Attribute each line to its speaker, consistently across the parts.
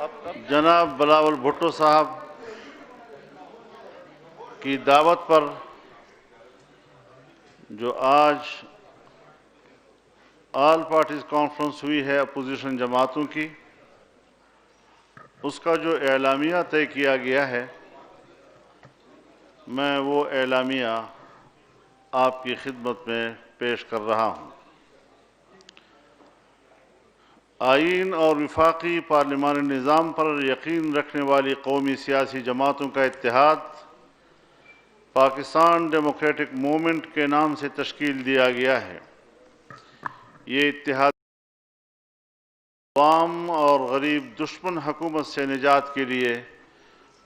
Speaker 1: جناب بلاول بھٹو صاحب کی دعوت پر جو آج آل پارٹیز کانفرنس ہوئی ہے اپوزیشن جماعتوں کی، اس کا جو اعلامیہ طے کیا گیا ہے، میں وہ اعلامیہ آپ کی خدمت میں پیش کر رہا ہوں۔ آئین اور وفاقی پارلیمانی نظام پر یقین رکھنے والی قومی سیاسی جماعتوں کا اتحاد پاکستان ڈیموکریٹک موومنٹ کے نام سے تشکیل دیا گیا ہے۔ یہ اتحاد عوام اور غریب دشمن حکومت سے نجات کے لیے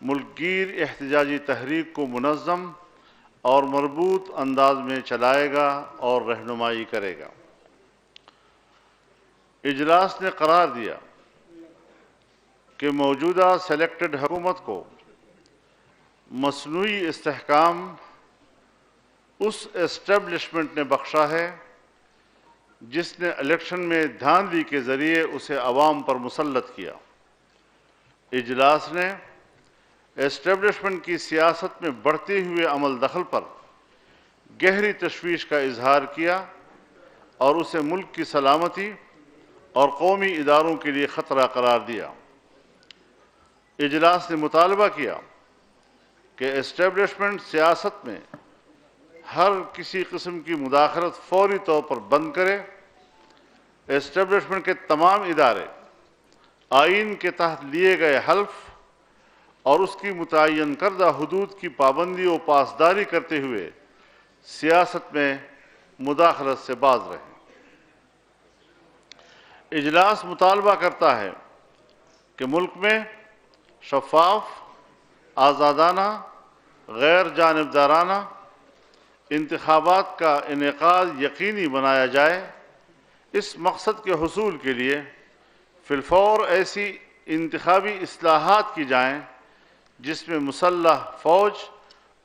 Speaker 1: ملک گیر احتجاجی تحریک کو منظم اور مربوط انداز میں چلائے گا اور رہنمائی کرے گا۔ اجلاس نے قرار دیا کہ موجودہ سلیکٹڈ حکومت کو مصنوعی استحکام اس اسٹیبلشمنٹ نے بخشا ہے جس نے الیکشن میں دھاندلی کے ذریعے اسے عوام پر مسلط کیا۔ اجلاس نے اسٹیبلشمنٹ کی سیاست میں بڑھتے ہوئے عمل دخل پر گہری تشویش کا اظہار کیا اور اسے ملک کی سلامتی اور قومی اداروں کے لیے خطرہ قرار دیا۔ اجلاس نے مطالبہ کیا کہ اسٹیبلشمنٹ سیاست میں ہر کسی قسم کی مداخلت فوری طور پر بند کرے۔ اسٹیبلشمنٹ کے تمام ادارے آئین کے تحت لیے گئے حلف اور اس کی متعین کردہ حدود کی پابندی و پاسداری کرتے ہوئے سیاست میں مداخلت سے باز رہیں۔ اجلاس مطالبہ کرتا ہے کہ ملک میں شفاف، آزادانہ، غیر جانبدارانہ انتخابات کا انعقاد یقینی بنایا جائے۔ اس مقصد کے حصول کے لیے فی الفور ایسی انتخابی اصلاحات کی جائیں جس میں مسلح فوج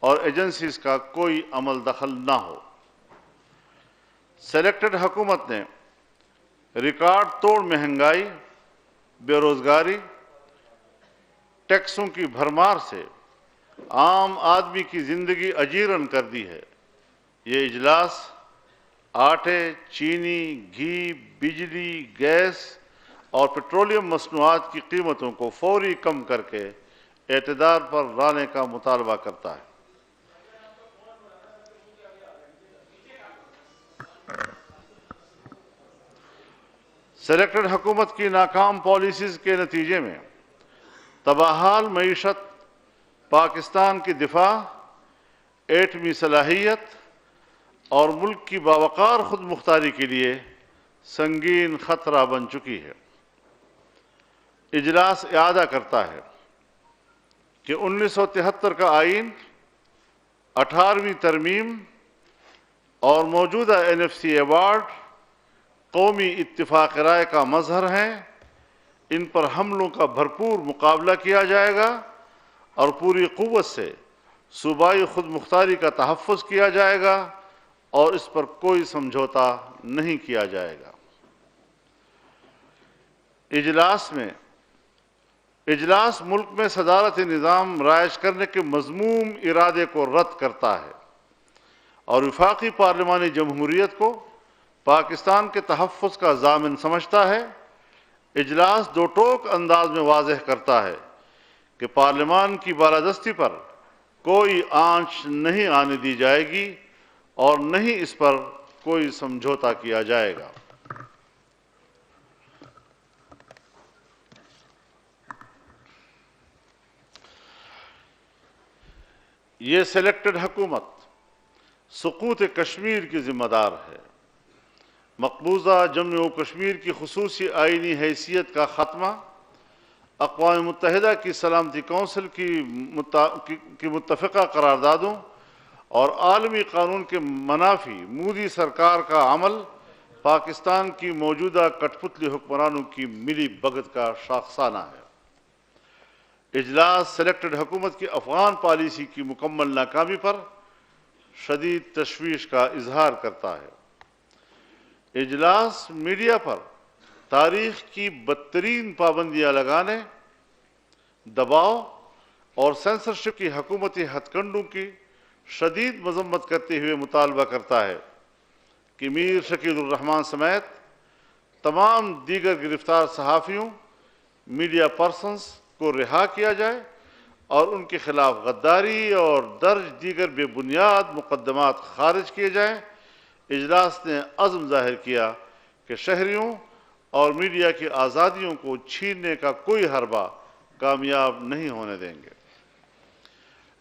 Speaker 1: اور ایجنسیز کا کوئی عمل دخل نہ ہو۔ سلیکٹڈ حکومت نے ریکارڈ توڑ مہنگائی، بے روزگاری، ٹیکسوں کی بھرمار سے عام آدمی کی زندگی اجیرن کر دی ہے۔ یہ اجلاس آٹے، چینی، گھی، بجلی، گیس اور پیٹرولیم مصنوعات کی قیمتوں کو فوری کم کر کے اعتدال پر لانے کا مطالبہ کرتا ہے۔ سلیکٹڈ حکومت کی ناکام پالیسیز کے نتیجے میں تباہال معیشت، پاکستان کی دفاع، ایٹمی صلاحیت اور ملک کی باوقار خود مختاری کے لیے سنگین خطرہ بن چکی ہے۔ اجلاس اعادہ کرتا ہے کہ 1973 کا آئین، 18ویں ترمیم اور موجودہ NFC ایوارڈ قومی اتفاق رائے کا مظہر ہیں۔ ان پر حملوں کا بھرپور مقابلہ کیا جائے گا اور پوری قوت سے صوبائی خود مختاری کا تحفظ کیا جائے گا اور اس پر کوئی سمجھوتا نہیں کیا جائے گا۔ اجلاس ملک میں صدارت نظام رائج کرنے کے مذموم ارادے کو رد کرتا ہے اور وفاقی پارلیمانی جمہوریت کو پاکستان کے تحفظ کا ضامن سمجھتا ہے۔ اجلاس دو ٹوک انداز میں واضح کرتا ہے کہ پارلیمان کی بالادستی پر کوئی آنچ نہیں آنے دی جائے گی اور نہ ہی اس پر کوئی سمجھوتا کیا جائے گا۔ یہ سلیکٹڈ حکومت سقوط کشمیر کی ذمہ دار ہے۔ مقبوضہ جموں و کشمیر کی خصوصی آئینی حیثیت کا خاتمہ، اقوام متحدہ کی سلامتی کونسل کی متفقہ قراردادوں اور عالمی قانون کے منافی مودی سرکار کا عمل پاکستان کی موجودہ کٹ پتلی حکمرانوں کی ملی بھگت کا شاخسانہ ہے۔ اجلاس سلیکٹڈ حکومت کی افغان پالیسی کی مکمل ناکامی پر شدید تشویش کا اظہار کرتا ہے۔ اجلاس میڈیا پر تاریخ کی بدترین پابندیاں لگانے دباؤ اور سینسرشپ کی حکومتی ہتھ کنڈوں کی شدید مذمت کرتے ہوئے مطالبہ کرتا ہے کہ میر شکیل الرحمان سمیت تمام دیگر گرفتار صحافیوں، میڈیا پرسنز کو رہا کیا جائے اور ان کے خلاف غداری اور درج دیگر بے بنیاد مقدمات خارج کیے جائیں۔ اجلاس نے عزم ظاہر کیا کہ شہریوں اور میڈیا کی آزادیوں کو چھیننے کا کوئی حربہ کامیاب نہیں ہونے دیں گے۔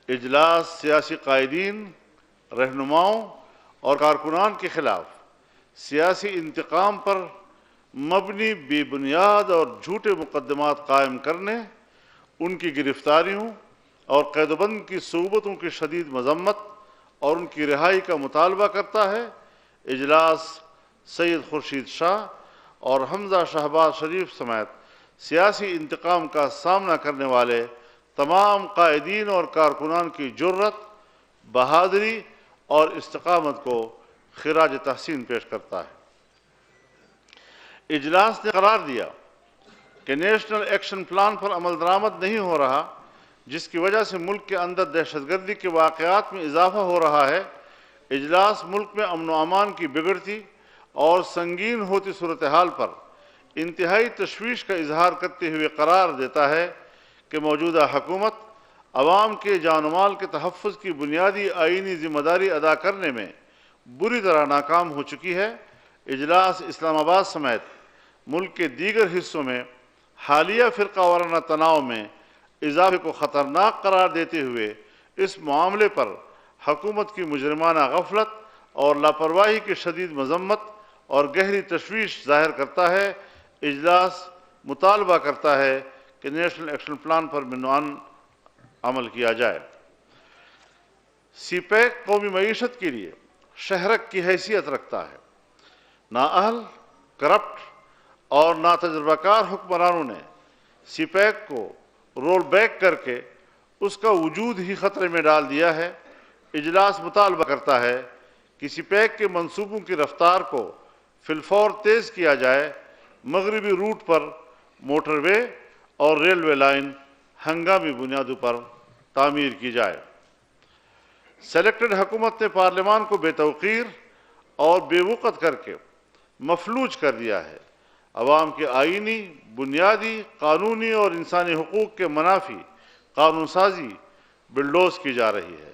Speaker 1: اجلاس سیاسی قائدین، رہنماؤں اور کارکنان کے خلاف سیاسی انتقام پر مبنی بے بنیاد اور جھوٹے مقدمات قائم کرنے، ان کی گرفتاریوں اور قید و بند کی صعوبتوں کی شدید مذمت اور ان کی رہائی کا مطالبہ کرتا ہے۔ اجلاس سید خورشید شاہ اور حمزہ شہباز شریف سمیت سیاسی انتقام کا سامنا کرنے والے تمام قائدین اور کارکنان کی جرت، بہادری اور استقامت کو خراج تحسین پیش کرتا ہے۔ اجلاس نے قرار دیا کہ نیشنل ایکشن پلان پر عمل درآمد نہیں ہو رہا، جس کی وجہ سے ملک کے اندر دہشت گردی کے واقعات میں اضافہ ہو رہا ہے۔ اجلاس ملک میں امن و امان کی بگڑتی اور سنگین ہوتی صورتحال پر انتہائی تشویش کا اظہار کرتے ہوئے قرار دیتا ہے کہ موجودہ حکومت عوام کے جان و مال کے تحفظ کی بنیادی آئینی ذمہ داری ادا کرنے میں بری طرح ناکام ہو چکی ہے۔ اجلاس اسلام آباد سمیت ملک کے دیگر حصوں میں حالیہ فرقہ وارانہ تناؤ میں اضافے کو خطرناک قرار دیتے ہوئے اس معاملے پر حکومت کی مجرمانہ غفلت اور لاپرواہی کی شدید مذمت اور گہری تشویش ظاہر کرتا ہے۔ اجلاس مطالبہ کرتا ہے کہ نیشنل ایکشن پلان پر منوعاً عمل کیا جائے۔ سی پیک قومی معیشت کے لیے شہرک کی حیثیت رکھتا ہے۔ نااہل، کرپٹ اور ناتجربہ کار حکمرانوں نے سی پیک کو رول بیک کر کے اس کا وجود ہی خطرے میں ڈال دیا ہے۔ اجلاس مطالبہ کرتا ہے کہ سی پیک کے منصوبوں کی رفتار کو فی الفور تیز کیا جائے۔ مغربی روٹ پر موٹر وے اور ریلوے لائن ہنگامی بنیادوں پر تعمیر کی جائے۔ سلیکٹڈ حکومت نے پارلیمان کو بے توقیر اور بے وقت کر کے مفلوج کر دیا ہے۔ عوام کے آئینی، بنیادی، قانونی اور انسانی حقوق کے منافی قانون سازی بلڈوز کی جا رہی ہے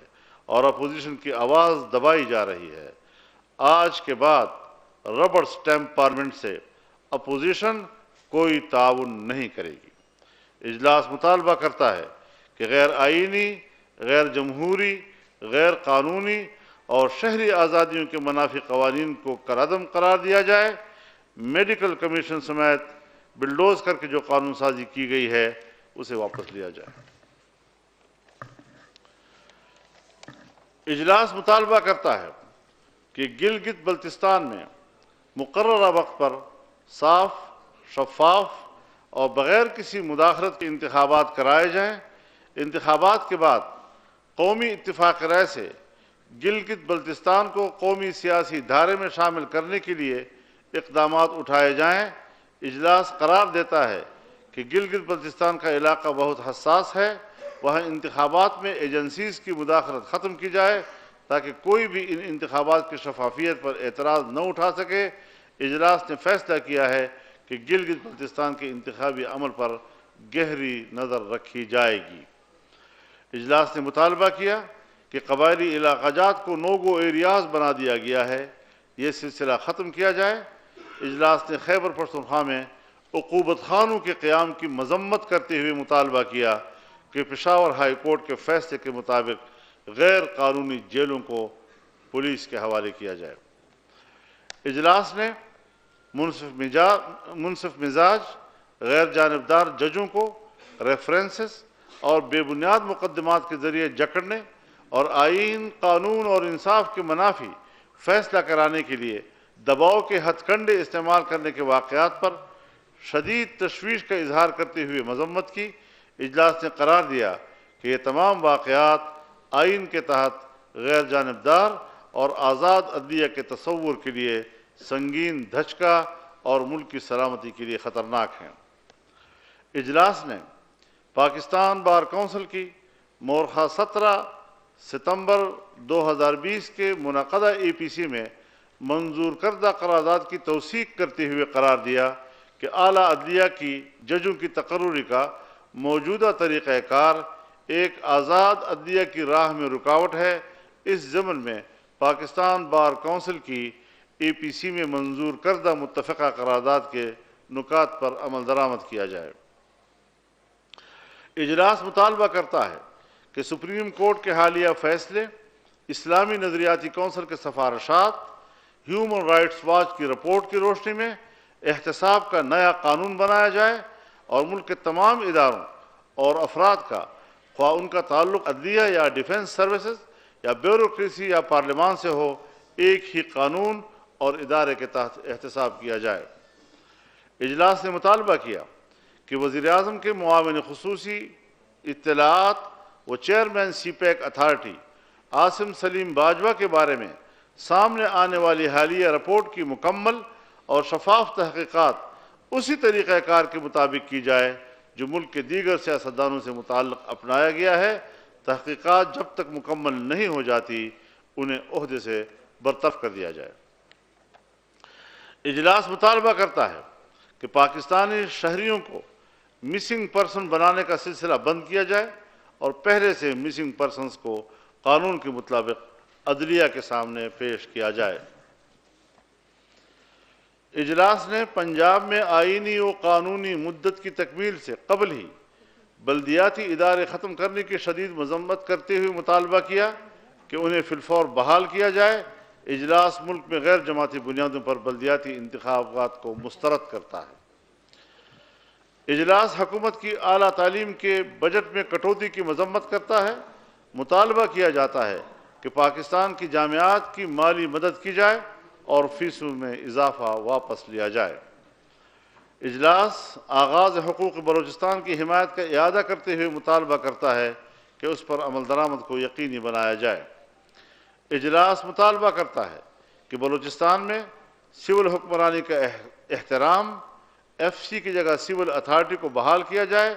Speaker 1: اور اپوزیشن کی آواز دبائی جا رہی ہے۔ آج کے بعد ربڑ سٹیمپ پارلیمنٹ سے اپوزیشن کوئی تعاون نہیں کرے گی۔ اجلاس مطالبہ کرتا ہے کہ غیر آئینی، غیر جمہوری، غیر قانونی اور شہری آزادیوں کے منافی قوانین کو کالعدم قرار دیا جائے۔ میڈیکل کمیشن سمیت بلڈوز کر کے جو قانون سازی کی گئی ہے اسے واپس لیا جائے۔ اجلاس مطالبہ کرتا ہے کہ گلگت بلتستان میں مقررہ وقت پر صاف، شفاف اور بغیر کسی مداخلت کے انتخابات کرائے جائیں۔ انتخابات کے بعد قومی اتفاق رائے سے گلگت بلتستان کو قومی سیاسی دھارے میں شامل کرنے کے لیے اقدامات اٹھائے جائیں۔ اجلاس قرار دیتا ہے کہ گلگت بلتستان کا علاقہ بہت حساس ہے، وہاں انتخابات میں ایجنسیز کی مداخلت ختم کی جائے تاکہ کوئی بھی ان انتخابات کی شفافیت پر اعتراض نہ اٹھا سکے۔ اجلاس نے فیصلہ کیا ہے کہ گلگت بلتستان کے انتخابی عمل پر گہری نظر رکھی جائے گی۔ اجلاس نے مطالبہ کیا کہ قبائلی علاقہ جات کو نو گو ایریاز بنا دیا گیا ہے، یہ سلسلہ ختم کیا جائے۔ اجلاس نے خیبر پختونخوا میں عقوبت خانوں کے قیام کی مذمت کرتے ہوئے مطالبہ کیا کہ پشاور ہائی کورٹ کے فیصلے کے مطابق غیر قانونی جیلوں کو پولیس کے حوالے کیا جائے۔ اجلاس نے منصف مزاج، غیر جانبدار ججوں کو ریفرنسز اور بے بنیاد مقدمات کے ذریعے جکڑنے اور آئین، قانون اور انصاف کے منافی فیصلہ کرانے کے لیے دباؤ کے ہتھ کنڈے استعمال کرنے کے واقعات پر شدید تشویش کا اظہار کرتے ہوئے مذمت کی۔ اجلاس نے قرار دیا کہ یہ تمام واقعات آئین کے تحت غیر جانبدار اور آزاد عدلیہ کے تصور کے لیے سنگین دھچکا اور ملک کی سلامتی کے لیے خطرناک ہیں۔ اجلاس نے پاکستان بار کونسل کی مورخہ 17 ستمبر 2020 کے منعقدہ APC میں منظور کردہ قرارداد کی توثیق کرتے ہوئے قرار دیا کہ اعلیٰ عدلیہ کی ججوں کی تقرری کا موجودہ طریقہ کار ایک آزاد عدلیہ کی راہ میں رکاوٹ ہے۔ اس ضمن میں پاکستان بار کونسل کی APC میں منظور کردہ متفقہ قرارداد کے نکات پر عمل درآمد کیا جائے۔ اجلاس مطالبہ کرتا ہے کہ سپریم کورٹ کے حالیہ فیصلے، اسلامی نظریاتی کونسل کے سفارشات، ہیومن رائٹس واچ کی رپورٹ کی روشنی میں احتساب کا نیا قانون بنایا جائے اور ملک کے تمام اداروں اور افراد کا، خواہ ان کا تعلق عدلیہ یا ڈیفنس سروسز یا بیوروکریسی یا پارلیمان سے ہو، ایک ہی قانون اور ادارے کے تحت احتساب کیا جائے۔ اجلاس نے مطالبہ کیا کہ وزیر اعظم کے معاون خصوصی اطلاعات و chairman CPAC authority Asim Saleem Bajwa کے بارے میں سامنے آنے والی حالیہ رپورٹ کی مکمل اور شفاف تحقیقات اسی طریقہ کار کے مطابق کی جائے جو ملک کے دیگر سیاستدانوں سے متعلق اپنایا گیا ہے۔ تحقیقات جب تک مکمل نہیں ہو جاتی انہیں عہدے سے برطرف کر دیا جائے۔ اجلاس مطالبہ کرتا ہے کہ پاکستانی شہریوں کو مسنگ پرسن بنانے کا سلسلہ بند کیا جائے اور پہلے سے مسنگ پرسنز کو قانون کے مطابق عدلیہ کے سامنے پیش کیا جائے۔ اجلاس نے پنجاب میں آئینی و قانونی مدت کی تکمیل سے قبل ہی بلدیاتی ادارے ختم کرنے کی شدید مذمت کرتے ہوئے مطالبہ کیا کہ انہیں فی الفور بحال کیا جائے۔ اجلاس ملک میں غیر جماعتی بنیادوں پر بلدیاتی انتخابات کو مسترد کرتا ہے۔ اجلاس حکومت کی اعلیٰ تعلیم کے بجٹ میں کٹوتی کی مذمت کرتا ہے۔ مطالبہ کیا جاتا ہے کہ پاکستان کی جامعات کی مالی مدد کی جائے اور فیسوں میں اضافہ واپس لیا جائے۔ اجلاس آغاز حقوق بلوچستان کی حمایت کا اعادہ کرتے ہوئے مطالبہ کرتا ہے کہ اس پر عمل درآمد کو یقینی بنایا جائے۔ اجلاس مطالبہ کرتا ہے کہ بلوچستان میں سول حکمرانی کا احترام، FC کی جگہ سول اتھارٹی کو بحال کیا جائے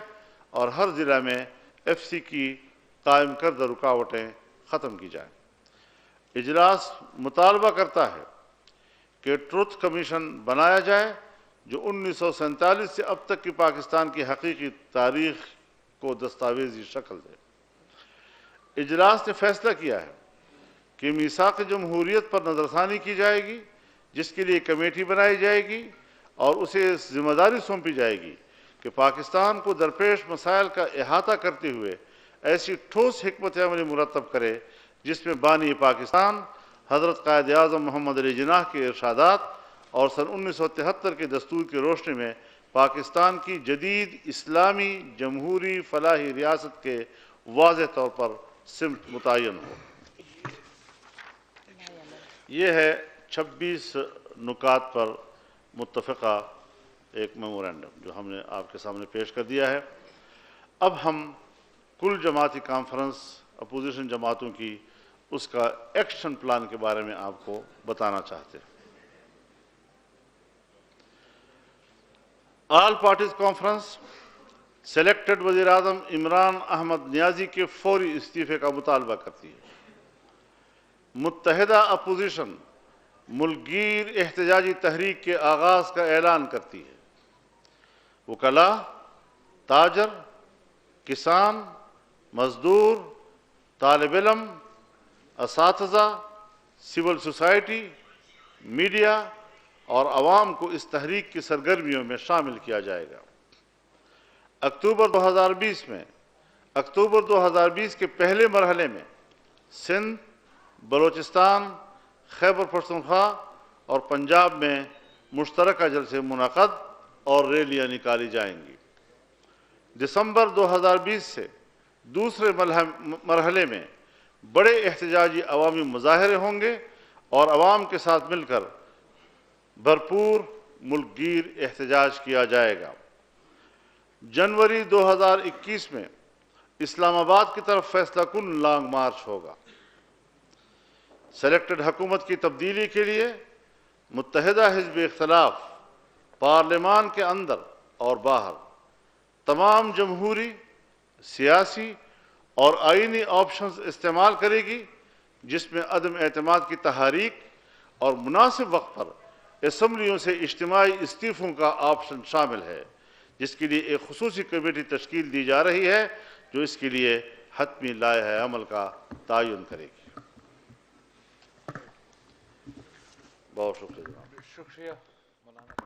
Speaker 1: اور ہر ضلع میں FC کی قائم کردہ رکاوٹیں ختم کی جائیں۔ اجلاس مطالبہ کرتا ہے کہ ٹروتھ کمیشن بنایا جائے جو 1947 سے اب تک کی پاکستان کی حقیقی تاریخ کو دستاویزی شکل دے۔ اجلاس نے فیصلہ کیا ہے کہ میثاق جمہوریت پر نظر ثانی کی جائے گی، جس کے لیے کمیٹی بنائی جائے گی اور اسے ذمہ داری سونپی جائے گی کہ پاکستان کو درپیش مسائل کا احاطہ کرتے ہوئے ایسی ٹھوس حکمت عملی مرتب کرے جس میں بانی پاکستان حضرت قائد اعظم محمد علی جناح کے ارشادات اور سن 1973 کے دستور کی روشنی میں پاکستان کی جدید اسلامی جمہوری فلاحی ریاست کے واضح طور پر سمت متعین ہو۔ یہ ہے 26 نکات پر متفقہ ایک میمورنڈم جو ہم نے آپ کے سامنے پیش کر دیا ہے۔ اب ہم کل جماعتی کانفرنس اپوزیشن جماعتوں کی اس کا ایکشن پلان کے بارے میں آپ کو بتانا چاہتے ہیں۔ آل پارٹیز کانفرنس سلیکٹڈ وزیر اعظم عمران احمد نیازی کے فوری استعفے کا مطالبہ کرتی ہے۔ متحدہ اپوزیشن ملک گیر احتجاجی تحریک کے آغاز کا اعلان کرتی ہے۔ وکلاء، تاجر، کسان، مزدور، طالب علم، اساتذہ، سول سوسائٹی، میڈیا اور عوام کو اس تحریک کی سرگرمیوں میں شامل کیا جائے گا۔ اکتوبر 2020 کے پہلے مرحلے میں سندھ، بلوچستان، خیبر پختونخوا اور پنجاب میں مشترکہ جلسے منعقد اور ریلیاں نکالی جائیں گی۔ دسمبر 2020 سے دوسرے مرحلے میں بڑے احتجاجی عوامی مظاہرے ہوں گے اور عوام کے ساتھ مل کر بھرپور ملک گیر احتجاج کیا جائے گا۔ جنوری 2021 میں اسلام آباد کی طرف فیصلہ کن لانگ مارچ ہوگا۔ سلیکٹڈ حکومت کی تبدیلی کے لیے متحدہ حزب اختلاف پارلیمان کے اندر اور باہر تمام جمہوری، سیاسی اور آئینی آپشنز استعمال کرے گی، جس میں عدم اعتماد کی تحریک اور مناسب وقت پر اسمبلیوں سے اجتماعی استعفوں کا آپشن شامل ہے، جس کے لیے ایک خصوصی کمیٹی تشکیل دی جا رہی ہے جو اس کے لیے حتمی لائحہ عمل کا تعین کرے گی۔ بہت شکریہ جناب۔
Speaker 2: شکریہ مولانا۔